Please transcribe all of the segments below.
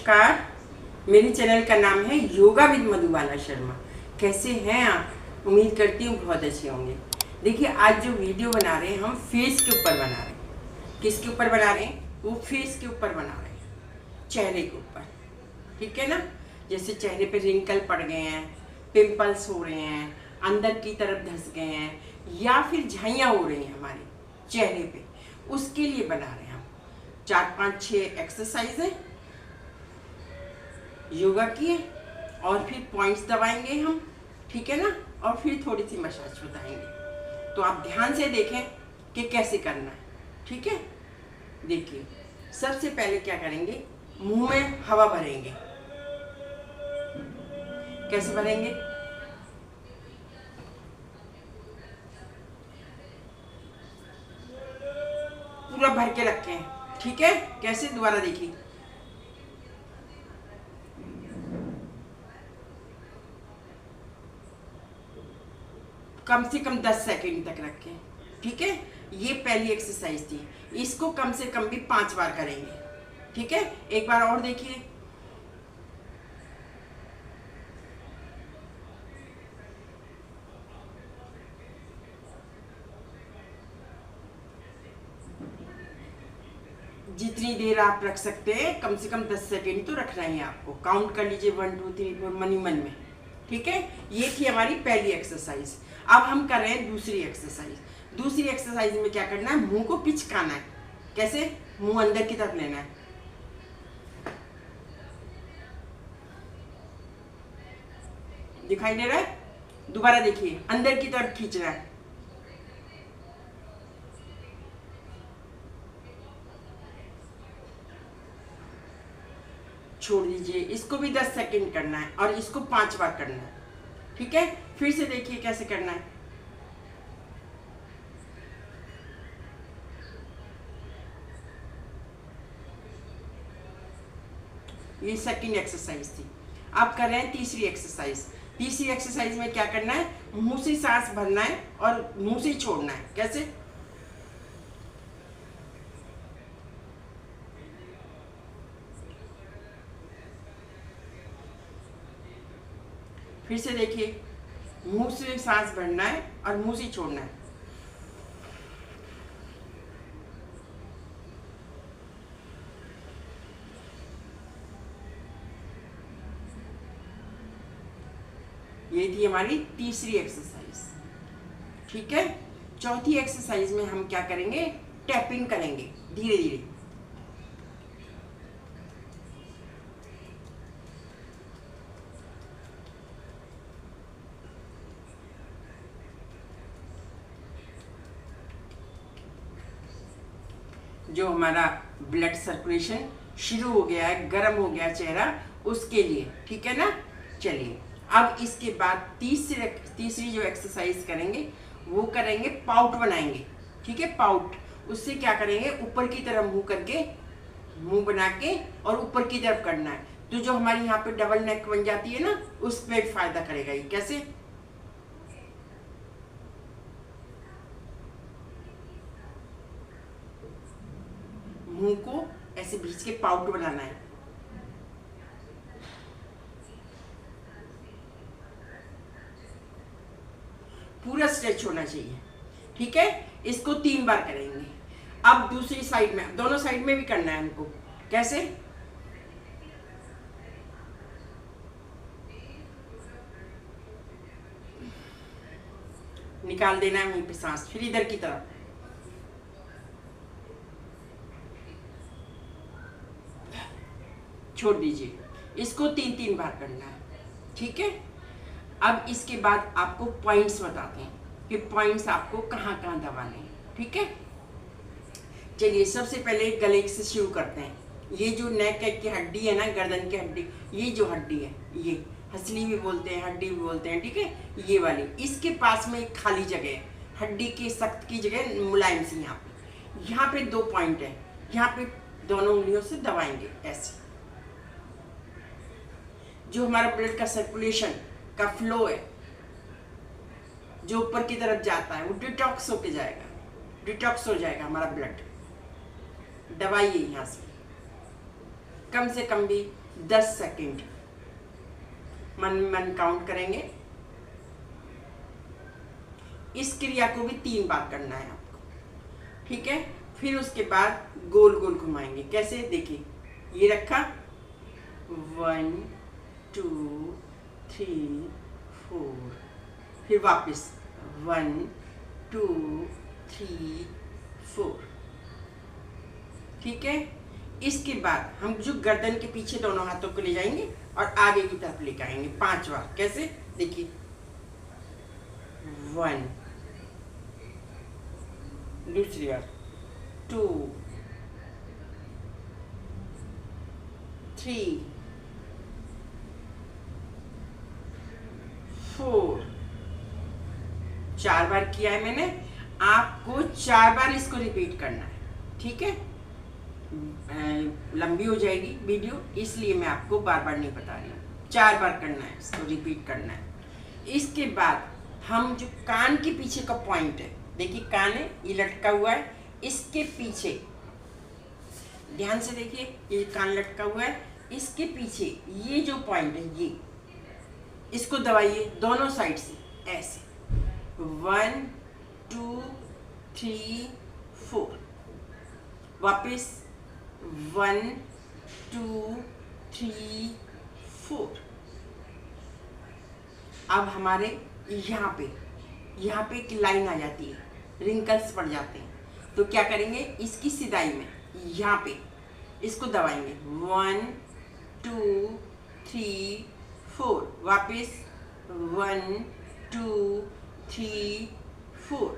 नमस्कार। मेरे चैनल का नाम है योगा विद मधुबाला शर्मा। कैसे हैं आप? उम्मीद करती हूँ बहुत अच्छे होंगे। देखिए, आज जो वीडियो बना रहे हैं हम फेस के ऊपर बना रहे हैं। किसके ऊपर बना रहे हैं? वो फेस के ऊपर बना रहे हैं, चेहरे के ऊपर। ठीक है ना? जैसे चेहरे पे रिंकल पड़ गए हैं, पिंपल्स हो रहे हैं, अंदर की तरफ धंस गए हैं, या फिर झाइयाँ हो रही हैं हमारे चेहरे पे, उसके लिए बना रहे हैं हम 4-5-6 एक्सरसाइज है योगा किए, और फिर पॉइंट्स दबाएंगे हम। ठीक है ना? और फिर थोड़ी सी मसाज बताएंगे। तो आप ध्यान से देखें कि कैसे करना है। ठीक है? देखिए, सबसे पहले क्या करेंगे, मुंह में हवा भरेंगे। कैसे भरेंगे? पूरा भर के रखें। ठीक है? कैसे? दोबारा देखिए। कम से कम 10 सेकंड तक रखें। ठीक है? ये पहली एक्सरसाइज थी। इसको कम से कम भी 5 बार करेंगे। ठीक है? एक बार और देखिए। जितनी देर आप रख सकते हैं, कम से कम 10 सेकंड तो रखना ही है आपको। काउंट कर लीजिए 1 2 3 4 मन ही मन में। ठीक है? ये थी हमारी पहली एक्सरसाइज। अब हम कर रहे हैं दूसरी एक्सरसाइज। दूसरी एक्सरसाइज में क्या करना है, मुंह को पिचकाना है। कैसे? मुंह अंदर की तरफ लेना है। दिखाई दे रहा है? दोबारा देखिए, अंदर की तरफ खींचना है। छोड़ दीजिए। इसको भी 10 सेकंड करना है और इसको 5 बार करना है। ठीक है? फिर से देखिए कैसे करना है। ये सेकंड एक्सरसाइज थी। अब कर रहे हैं तीसरी एक्सरसाइज। तीसरी एक्सरसाइज में क्या करना है, मुंह से सांस भरना है और मुंह से छोड़ना है। कैसे? फिर से देखिए, मुंह से सांस भरना है और मुंह से छोड़ना है। ये थी हमारी तीसरी एक्सरसाइज। ठीक है? चौथी एक्सरसाइज में हम क्या करेंगे, टैपिंग करेंगे धीरे धीरे। जो हमारा ब्लड सर्कुलेशन शुरू हो गया है, गर्म हो गया चेहरा, उसके लिए। ठीक है ना? चलिए, अब इसके बाद तीसरी जो एक्सरसाइज करेंगे वो करेंगे, पाउट बनाएंगे। ठीक है? पाउट। उससे क्या करेंगे, ऊपर की तरफ मुंह करके, मुंह बना के और ऊपर की तरफ करना है। तो जो हमारी यहाँ पे डबल नेक बन जाती है ना, उस पर फायदा करेगा ये। कैसे? मुंह को ऐसे भींच के पाउट बनाना है। पूरा स्ट्रेच होना चाहिए। ठीक है? इसको 3 बार करेंगे। अब दूसरी साइड में, दोनों साइड में भी करना है हमको। कैसे? निकाल देना है वहीं पे सांस, फिर इधर की तरफ। छोड़ दीजिए। इसको 3-3 बार करना है। ठीक है? अब इसके बाद आपको पॉइंट्स बताते हैं कि पॉइंट्स आपको कहाँ कहाँ दबाने हैं। ठीक है? चलिए, सबसे पहले गले से शुरू करते हैं। ये जो नेक की हड्डी है ना, गर्दन की हड्डी, ये जो हड्डी है, ये हंसली भी बोलते हैं, हड्डी भी बोलते हैं। ठीक है? ये वाली, इसके पास में एक खाली जगह है, हड्डी की सख्त की जगह, मुलायम सी। यहाँ पे 2 पॉइंट है। यहाँ पे दोनों उंगलियों से दबाएंगे ऐसे। जो हमारा ब्लड का सर्कुलेशन का फ्लो है, जो ऊपर की तरफ जाता है, वो डिटॉक्स होके जाएगा, डिटॉक्स हो जाएगा हमारा ब्लड। दबाइए यहाँ से कम भी 10 सेकंड मन मन काउंट करेंगे। इस क्रिया को भी 3 बार करना है आपको, ठीक है। फिर उसके बाद गोल गोल घुमाएंगे। कैसे, देखिए, ये रखा, 1 2 3 4, फिर वापस 1 2 3 4, ठीक है। इसके बाद हम जो गर्दन के पीछे दोनों हाथों को ले जाएंगे और आगे की तरफ लेकर आएंगे 5 बार। कैसे, देखिए, 1, दूसरी बार 2 3 4, 4 बार किया है मैंने। आपको 4 बार इसको रिपीट करना है, ठीक है। लंबी हो जाएगी वीडियो, इसलिए मैं आपको बार बार नहीं बता रही हूँ। 4 बार करना है, इसको रिपीट करना है। इसके बाद हम जो कान के पीछे का पॉइंट है, देखिए कान है, ये लटका हुआ है, इसके पीछे ध्यान से देखिए, ये कान लटका हुआ है, इसके पीछे ये जो पॉइंट है, ये इसको दबाइए दोनों साइड से ऐसे, 1 2 3 4, वापिस 1 2 3 4। अब हमारे यहाँ पे एक लाइन आ जाती है, रिंकल्स पड़ जाते हैं, तो क्या करेंगे, इसकी सिदाई में यहाँ पे इसको दबाएंगे, 1 2 3 4, वापिस 1 2 3 4।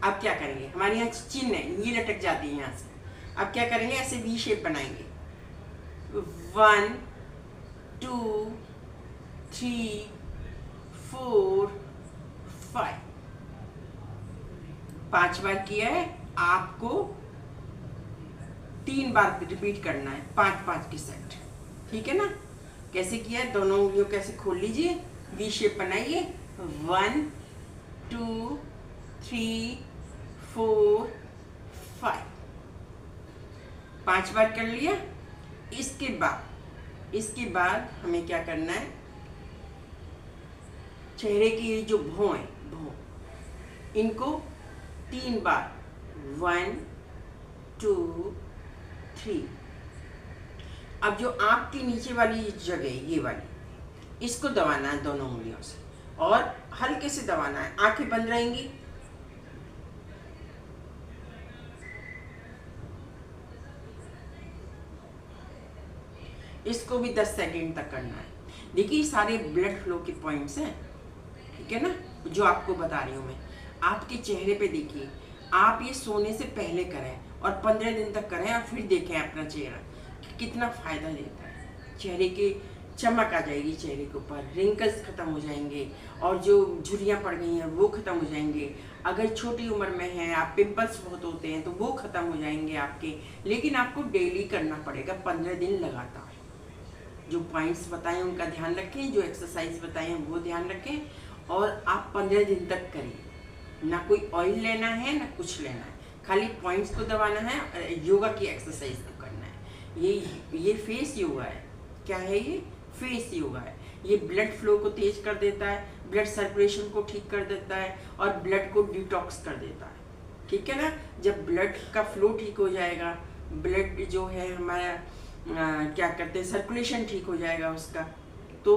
अब क्या करेंगे, हमारे यहाँ चिन्ह है, ये लटक जाती है यहाँ से। अब क्या करेंगे, ऐसे वी शेप बनाएंगे, 1 2 3 4 5, 5 बार किया है। आपको 3 बार रिपीट करना है, 5-5 के सेट, ठीक है ना। कैसे किया है, दोनों उंगलियों कैसे खोल लीजिए, वी शेप बनाइए, 1 2 3 4 5, 5 बार कर लिया। इसके बाद हमें क्या करना है, चेहरे की जो भौं है, इनको 3 बार, 1 2 3। अब जो आँख की नीचे वाली जगह, ये वाली, इसको दबाना है दोनों उंगलियों से और हल्के से दबाना है, आंखें बंद रहेंगी। इसको भी 10 सेकंड तक करना है। देखिए सारे ब्लड फ्लो के पॉइंट्स हैं, ठीक है ना, जो आपको बता रही हूँ मैं। आपके चेहरे पे देखिए, आप ये सोने से पहले करें और 15 दिन तक करें और फिर देखें अपना चेहरा कि कितना फ़ायदा देता है। चेहरे की चमक आ जाएगी, चेहरे के ऊपर रिंकल्स ख़त्म हो जाएंगे और जो झुर्रियाँ पड़ गई हैं वो ख़त्म हो जाएंगे। अगर छोटी उम्र में हैं आप, पिंपल्स बहुत होते हैं तो वो ख़त्म हो जाएंगे आपके। लेकिन आपको डेली करना पड़ेगा, 15 दिन लगातार। जो पॉइंट्स बताएं उनका ध्यान रखें, जो एक्सरसाइज बताएं वो ध्यान रखें और आप 15 दिन तक करिए। ना कोई ऑयल लेना है ना कुछ लेना है, खाली पॉइंट्स को दबाना है, योगा की एक्सरसाइज को करना है। ये फेस योगा है। क्या है ये? फेस योगा है। ये ब्लड फ्लो को तेज कर देता है, ब्लड सर्कुलेशन को ठीक कर देता है और ब्लड को डिटॉक्स कर देता है, ठीक है ना। जब ब्लड का फ्लो ठीक हो जाएगा, ब्लड जो है हमारा क्या करते हैं, सर्कुलेशन ठीक हो जाएगा उसका, तो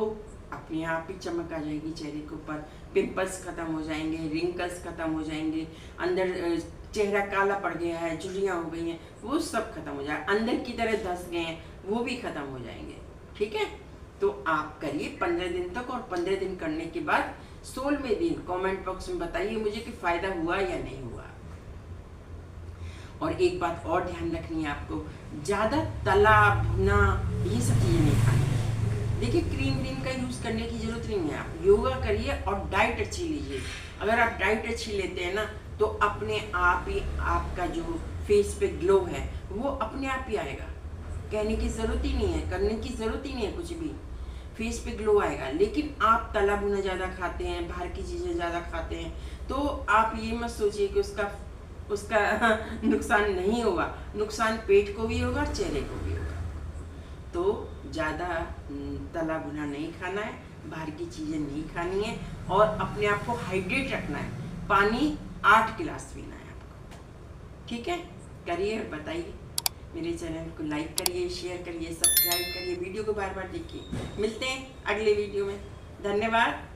अपने आप ही चमक आ जाएगी चेहरे के ऊपर। पिंपल्स खत्म हो जाएंगे, रिंकल्स खत्म हो जाएंगे, अंदर चेहरा काला पड़ गया है, झुर्रियाँ हो गई हैं, वो सब खत्म हो जाएगा। अंदर की तरह धस गए हैं वो भी खत्म हो जाएंगे, ठीक है। तो आप करिए 15 दिन तक और 15 दिन करने के बाद 16वें दिन कमेंट बॉक्स में बताइए मुझे कि फ़ायदा हुआ या नहीं हुआ। और एक बात और ध्यान रखनी है आपको, ज़्यादा तला भुना ये सब चीज़ें नहीं खानी। देखिए क्रीम का यूज़ करने की ज़रूरत नहीं है। आप योगा करिए और डाइट अच्छी लीजिए। अगर आप डाइट अच्छी लेते हैं ना तो अपने आप ही आपका जो फेस पे ग्लो है वो अपने आप ही आएगा। कहने की ज़रूरत ही नहीं है, करने की ज़रूरत ही नहीं है कुछ भी, फेस पे ग्लो आएगा। लेकिन आप तला भुना ज़्यादा खाते हैं, बाहर की चीज़ें ज़्यादा खाते हैं, तो आप ये मत सोचिए कि उसका नुकसान नहीं होगा। नुकसान पेट को भी होगा और चेहरे को भी होगा। ज़्यादा तला भुना नहीं खाना है, बाहर की चीज़ें नहीं खानी है और अपने आप को हाइड्रेट रखना है। पानी 8 गिलास पीना है आपको, ठीक है। करिए, बताइए, मेरे चैनल को लाइक करिए, शेयर करिए, सब्सक्राइब करिए, वीडियो को बार बार देखिए। मिलते हैं अगले वीडियो में। धन्यवाद।